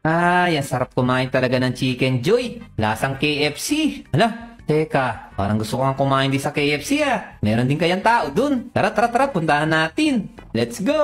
Ay, ang sarap kumain talaga ng Chicken Joy. Lasang KFC. Hala, teka, parang gusto ko nga kumain din sa KFC ah. Meron din kayang tao dun. Tara, tara, tara, puntahan natin. Let's go!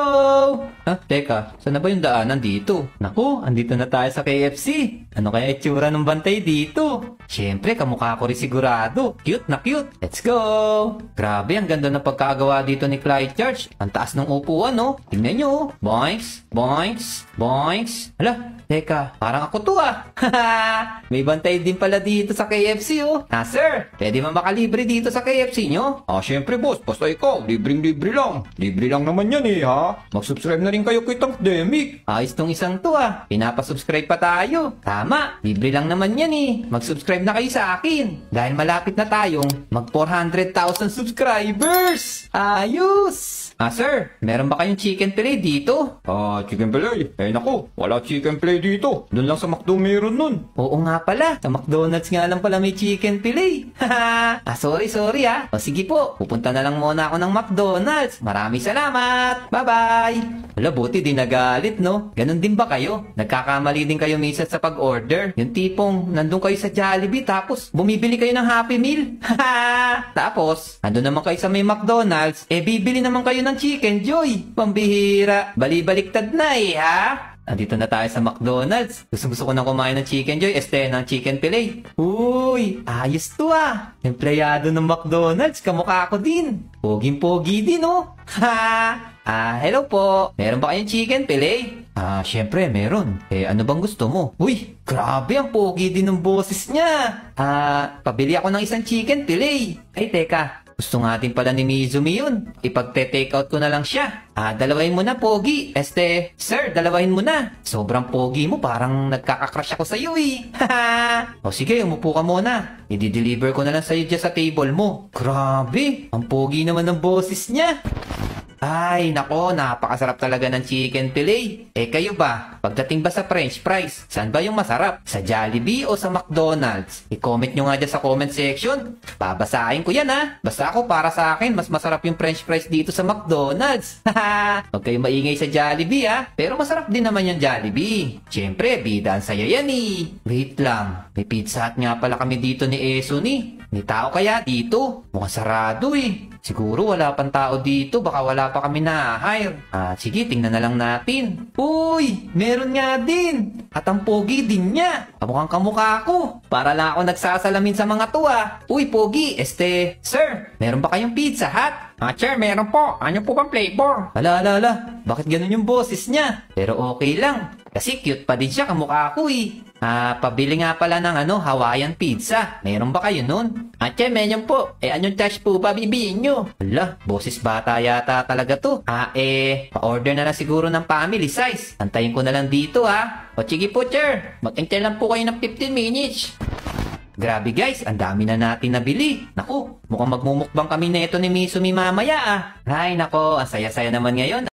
Teka, saan na ba yung daanan dito? Naku, andito na tayo sa KFC. Ano kaya itsura ng bantay dito? Siyempre, kamukha ko rin sigurado. Cute na cute. Let's go! Grabe, ang ganda ng pagkagawa dito ni Clyde Church. Ang taas ng upuan, no? Tingnan nyo, oh. Boinks, boinks, boinks. Hala, teka, parang ako to ah. May bantay din pala dito sa KFC, oh. Sir, pwede ba makalibre dito sa KFC nyo? Syempre boss, basta ikaw, libreng-libre lang. Libre lang naman yan eh, ha? Mag-subscribe na rin kayo kay Tankdemic. Ayos tong isang to ah. Pinapasubscribe pa tayo. Tama, libre lang naman yan eh. Mag-subscribe na kayo sa akin. Dahil malapit na tayong mag 400,000 subscribers. Ayos! Sir, meron ba kayong chicken fillet dito? Chicken fillet? Naku, wala chicken fillet dito. Doon lang sa McDo meron nun. Oo nga pala, sa McDonald's nga lang pala may chicken fillet. Sorry ah. O sige po, pupunta na lang muna ako ng McDonald's. Maraming salamat. Bye-bye. Wala, buti di nagalit, no? Ganon din ba kayo? Nagkakamali din kayo minsan sa pag-order? Yung tipong, nandun kayo sa Jollibee tapos bumibili kayo ng Happy Meal? Tapos, andun naman kayo sa may McDonald's, bibili naman kayo ng Chicken Joy. Pambihira. Bali-baliktad na eh, ha? Andito na tayo sa McDonald's. Gusto ko na kumain ng Chicken Joy, ng chicken fillet. Uy, ayos to ah. Empleyado ng McDonald's, kamukha ko din. Poging-pogi din, oh. Hello po. Meron ba kayong chicken fillet? Syempre, meron. Ano bang gusto mo? Uy, grabe ang pogi din ng boses niya. Pabili ako ng isang chicken fillet. Ay, teka. Gusto nga din pala ni Mizumi yun. Ipagte-take out ko na lang siya. Dalawahin mo na, Pogi. Sir, dalawahin mo na. Sobrang pogi mo, parang nagkaka-crush ako sa'yo eh. O sige, umupo ka muna. I-deliver ko na lang sa'yo dyan sa table mo. Grabe, ang pogi naman ng boses niya. Ay, nako, napakasarap talaga ng chicken fillet. Kayo ba? Pagdating ba sa french fries, saan ba yung masarap? Sa Jollibee o sa McDonald's? I-comment nyo nga dyan sa comment section. Babasahin ko yan ha. Basta ako, para sa akin, mas masarap yung french fries dito sa McDonald's. Huwag kayo maingay sa Jollibee ha. Pero masarap din naman yung Jollibee. Siyempre, bida ang saya yan eh. Wait lang, may Pizza Hut nga pala kami dito ni Eson eh. May tao kaya dito? Mukhang sarado eh. Siguro wala pang tao dito, baka wala pa kami na-hire. Sige, tingnan na lang natin. Uy, meron nga din. At ang pogi din niya. Kamukhang kamukha ko. Para lang ako nagsasalamin sa mga to ah. Uy, pogi, sir, meron ba kayong Pizza Hut? Sir, meron po. Ano po bang flavor? Ala, bakit ganun yung boses niya? Pero okay lang. Kasi cute pa din siya, kamukha ko eh. Pabili nga pala ng Hawaiian pizza. Meron ba kayo nun? Sir, meron po. Anong touch po ba bibihin nyo? Ala, boses bata yata talaga to. Pa-order na lang siguro ng family size. Antayin ko na lang dito ha. O sige po, sir. Mag-antay lang po kayo ng 15 minutes. Grabe guys, ang dami na natin nabili. Naku, mukhang magmumukbang kami na ito ni Mizumi mamaya ah. Ay nako, ang saya-saya naman ngayon.